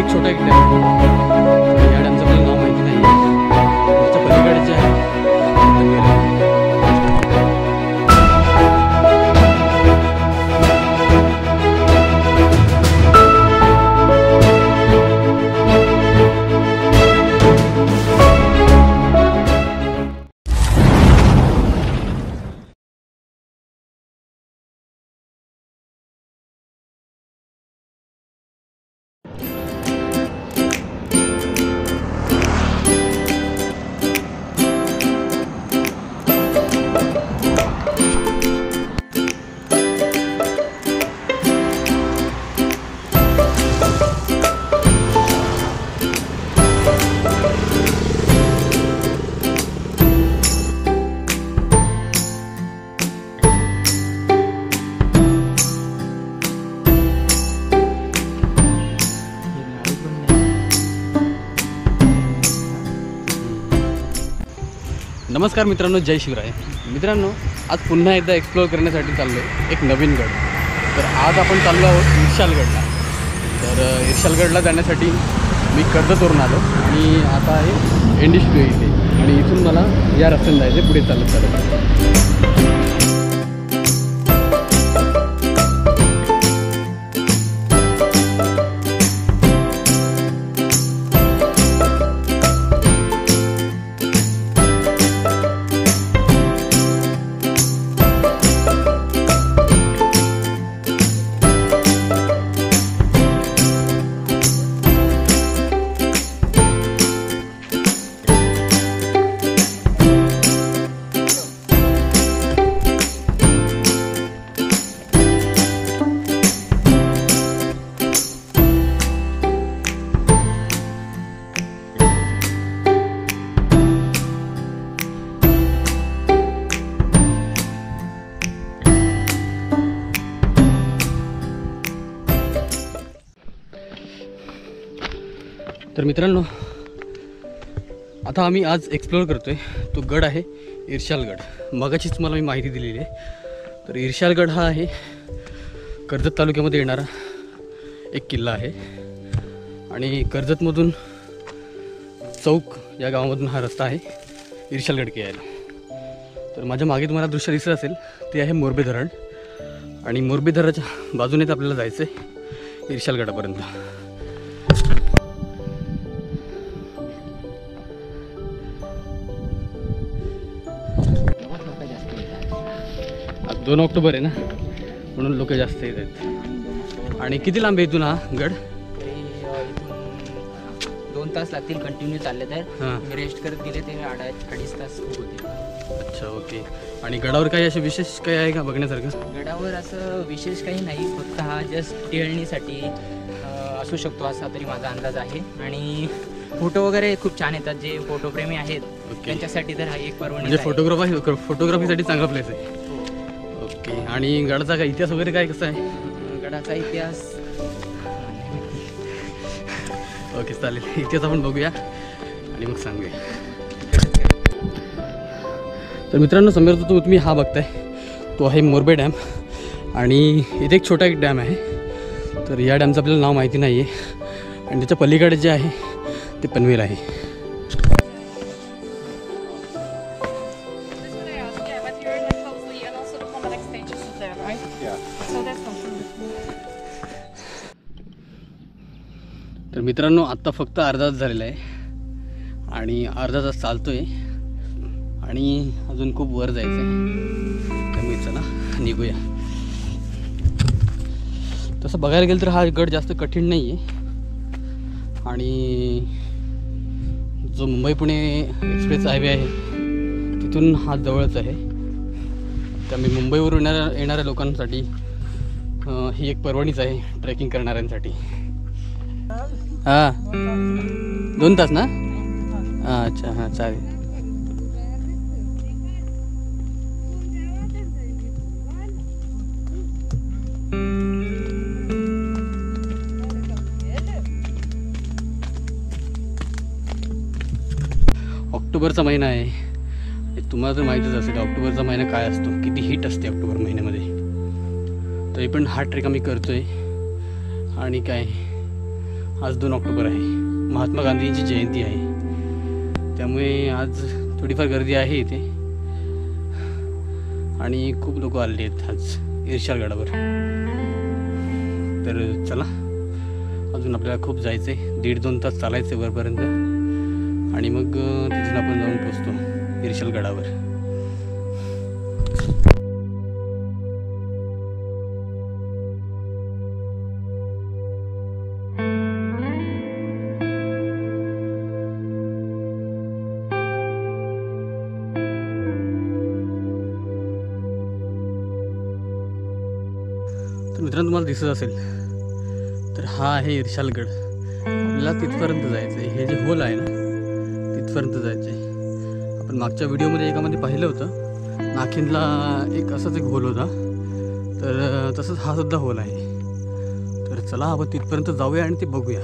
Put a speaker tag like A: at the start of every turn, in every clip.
A: एक छोटा एक डॅम, या डॅमचं आपल्याला नाव माहिती नाही आहे. त्याच्या पलीकडे जे आहे नमस्कार मित्रांनो, जय शिवराय. मित्रांनो, आज पुन्हा एकदा एक्सप्लोअर करण्यासाठी चाललो आहे एक नवीन गड. तर आज आपण चाललो आहोत इर्शालगडला. तर इर्शालगडला जाण्यासाठी मी कर्जतवरून आलो आणि आता आहे एंडिस्ट्री इथे, आणि इथून मला या रस्त्याने जायचे पुढे चालत. तर मित्रांनो, आता आम्ही आज एक्सप्लोअर करतोय तो गड आहे इर्शालगड. मगाचीच मला मी माहिती दिलेली आहे. तर इर्शालगड हा आहे कर्जत तालुक्यामध्ये येणारा एक किल्ला आहे, आणि कर्जतमधून चौक या गावामधून हा रस्ता आहे इर्शालगड यायला. तर माझ्या मागे तुम्हाला दृश्य दिसत असेल ते आहे मोरबे धरण, आणि मोरबे धरणाच्या बाजूनेच आपल्याला जायचं आहे इर्शालगडापर्यंत. आज 2 ऑक्टोबर आहे ना, म्हणून लोक जास्त येत आहेत. आणि किती लांब आहे इथून हा गड?
B: 2 तास लागतील कंटिन्यू चालले तर. रेस्ट करत गेले ते 2.5 तास होते.
A: अच्छा, ओके. आणि गडावर काही असे विशेष काही आहे का बघण्यासारखं?
B: गडावर असं विशेष काही नाही, फक्त हा जस्ट टेळणीसाठी असू शकतो असा तरी माझा अंदाज आहे. आणि फोटो वगैरे खूप छान येतात. जे फोटोप्रेमी आहेत त्यांच्यासाठी तर हा एक पर्वणी
A: म्हणजे फोटोग्राफीसाठी चांगला प्लेस आहे. ओके. आणि गडाचा काय इतिहास वगैरे काय कसा आहे?
B: गडाचा इतिहास
A: ओके, चालेल. इतिहास आपण बघूया आणि मग सांगूया. तर मित्रांनो, समोर तो तुम्ही हा बघताय तो आहे मोरबे डॅम, आणि इथे एक छोटा एक डॅम आहे. तर या डॅमचं आपल्याला नाव माहिती नाही आहे, आणि त्याच्या पलीकडे जे आहे ते पनवेल आहे. तर मित्रांनो, आत्ता फक्त अर्धा तास झालेला आहे, आणि अर्धा तास चालतोय, आणि अजून खूप वर जायचं आहे. त्यामुळे चला निघूया. तसं बघायला गेलं तर हा गड जास्त कठीण नाही आहे, आणि जो मुंबई पुणे एक्सप्रेस हायवे आहे तिथून हा जवळच आहे. त्यामुळे मुंबईवरून येणाऱ्या लोकांसाठी ही एक पर्वणीच आहे ट्रेकिंग करणाऱ्यांसाठी. हां, 2 तास ना? हां, अच्छा, हां, चालेल. ऑक्टोबरचा महिना आहे, तुम्हाला तर माहीतच असेल ऑक्टोबरचा महिना काय असतो, किती हीट असते ऑक्टोबर महिन्यामध्ये. तरी पण हा ट्रेक आम्ही करतोय, आणि काय आज 2 ऑक्टोबर आहे, महात्मा गांधींची जयंती आहे, त्यामुळे आज थोडीफार गर्दी आहे इथे आणि खूप लोक आले आहेत आज इर्शालगडावर. तर चला, अजून आपल्याला खूप जायचं आहे, 1.5-2 तास चालायचं आहे वरपर्यंत आणि मग तिथून आपण जाऊन पोचतो इर्शालगडावर. तर मित्रांनो, तुम्हाला दिसत असेल तर हा आहे इर्शालगड. आपल्याला तिथपर्यंत जायचं आहे. हे जे होल आहे ना, तिथपर्यंत जायचं आहे. आपण मागच्या व्हिडिओमध्ये एकामध्ये पाहिलं होतं, नाखिंदला एक असाच एक होल होता, तर तसंच हा सुद्धा होल आहे. तर चला आपण तिथपर्यंत जाऊया आणि ते बघूया.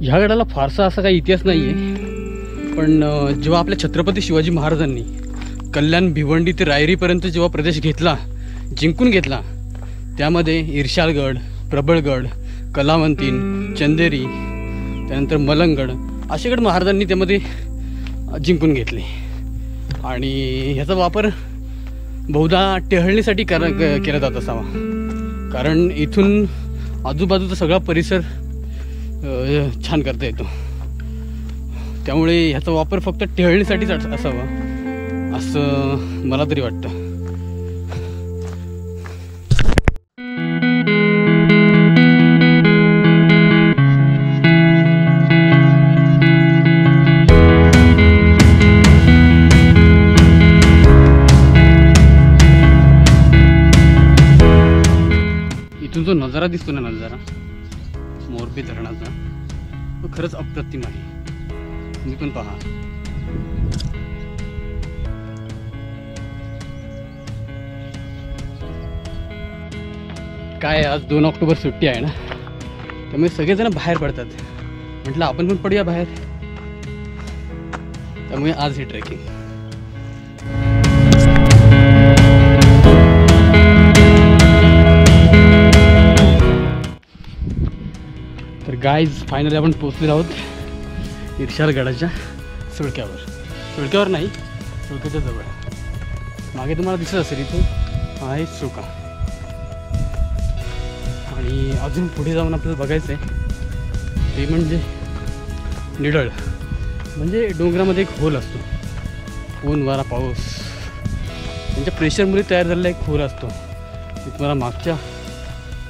A: ह्या गडाला फारसा असा काही इतिहास नाही आहे, पण जेव्हा आपल्या छत्रपती शिवाजी महाराजांनी कल्याण, भिवंडी ते रायरीपर्यंत जेव्हा प्रदेश घेतला, जिंकून घेतला, त्यामध्ये इर्शालगड, प्रबळगड, कलावंतीन, चंदेरी, त्यानंतर मलंगड असे गड महाराजांनी त्यामध्ये जिंकून घेतले. आणि ह्याचा वापर बहुधा टेहळणीसाठी केला जात असावा, कारण इथून आजूबाजूचा सगळा परिसर छान करता येतो. त्यामुळे ह्याचा वापर फक्त टेहळणीसाठीच असावा असं मला तरी वाटतं. इथून जो नजारा दिसतो ना, नजारा मोरबी धरणाचा, तो खरंच अप्रतिम आहे. तुम्ही पण पहा. काय आज 2 ऑक्टोबर सुट्टी आहे ना, त्यामुळे सगळेजण बाहेर पडतात. म्हटलं आपण पण पडूया बाहेर, त्यामुळे आज ही ट्रेकिंग. तर गाईज, फायनली आपण पोचलेलो आहोत इर्शालगडाच्या सुळक्यावर नाही, सुळक्याच्या जवळ. मागे तुम्हाला दिसत असेल इथे आहे सुका. आणि अजून पुढे जाऊन आपल्याला बघायचं आहे ते म्हणजे निडळ. म्हणजे डोंगरामध्ये एक होल असतो, ऊन, वारा, पाऊस त्यांच्या प्रेशरमुळे तयार झालेला एक होल असतो. मी तुम्हाला मागच्या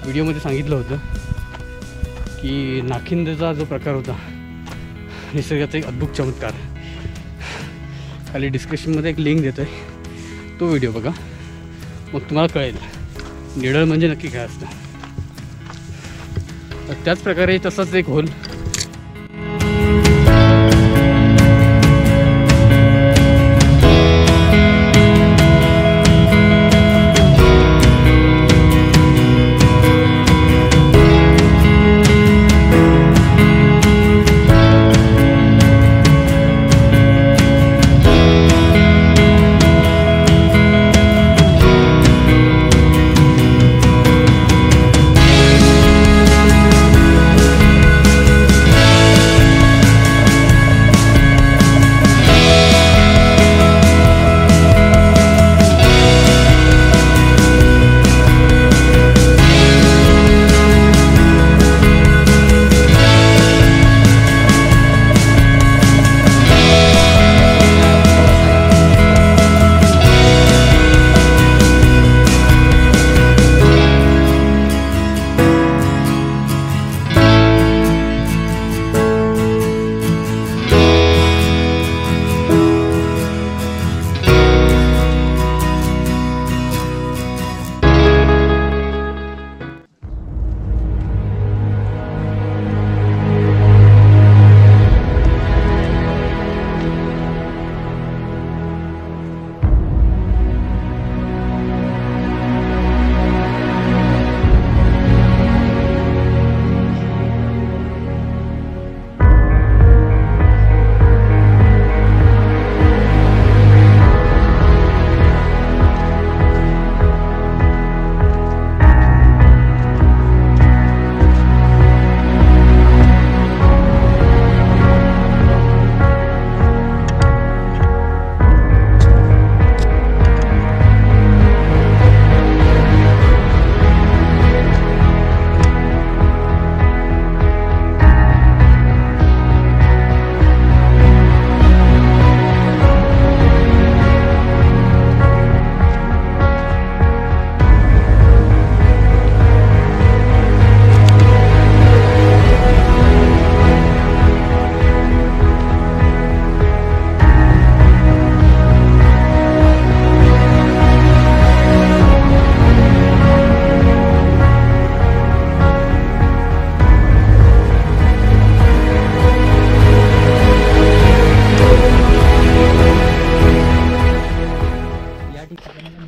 A: व्हिडिओमध्ये सांगितलं होतं की नाखिंदचा जो प्रकार होता, निसर्गाचा एक अद्भुत चमत्कार. खाली डिस्क्रिप्शनमध्ये एक लिंक देतो आहे, तो व्हिडिओ बघा, मग तुम्हाला कळेल निडळ म्हणजे नक्की काय असतं. तर त्याच प्रकारे तसाच एक होल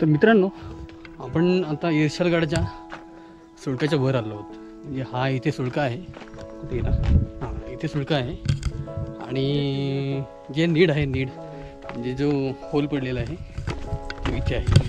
A: तर मित्रांनो, आपण आता इर्शालगडच्या सुळकाच्या वर आलो आहोत. म्हणजे हा इथे सुळका आहे, कुठे गेला? हां, इथे सुळका आहे. आणि जे नीड आहे, नीड म्हणजे जो होल पडलेला आहे तो इथे आहे.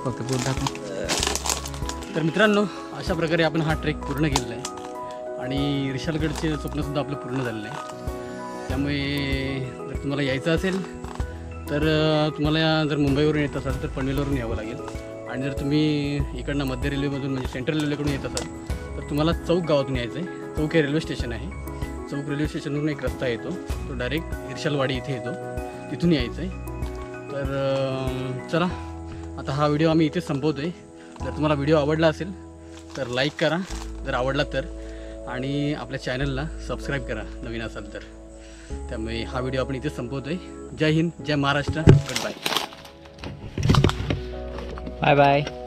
B: फक्त बोट टाकून.
A: तर मित्रांनो, अशा प्रकारे आपण हा ट्रेक पूर्ण केलेला आहे आणि इर्शालगडचे स्वप्नसुद्धा आपलं पूर्ण झालेलं आहे. त्यामुळे जर तुम्हाला यायचं असेल तर तुम्हाला जर मुंबईवरून येत असाल तर पनवेलवरून यावं लागेल. आणि जर तुम्ही इकडनं मध्य रेल्वेमधून म्हणजे सेंट्रल रेल्वेकडून येत असाल तर तुम्हाला चौक गावातून यायचं आहे. चौक हे रेल्वे स्टेशन आहे. चौक रेल्वे स्टेशनवरून एक रस्ता येतो, तो डायरेक्ट इर्शालवाडी इथे येतो, तिथून यायचं आहे. तर चला, आता हा व्हिडिओ आम्ही इथेच संपवतो आहे. जर तुम्हाला व्हिडिओ आवडला असेल तर लाईक करा जर आवडला तर, आणि आपल्या चॅनलला सबस्क्राईब करा नवीन असाल तर. त्यामुळे हा व्हिडिओ आपण इथेच संपवतो आहे. जय हिंद, जय Maharashtra, good bye.
B: Bye bye.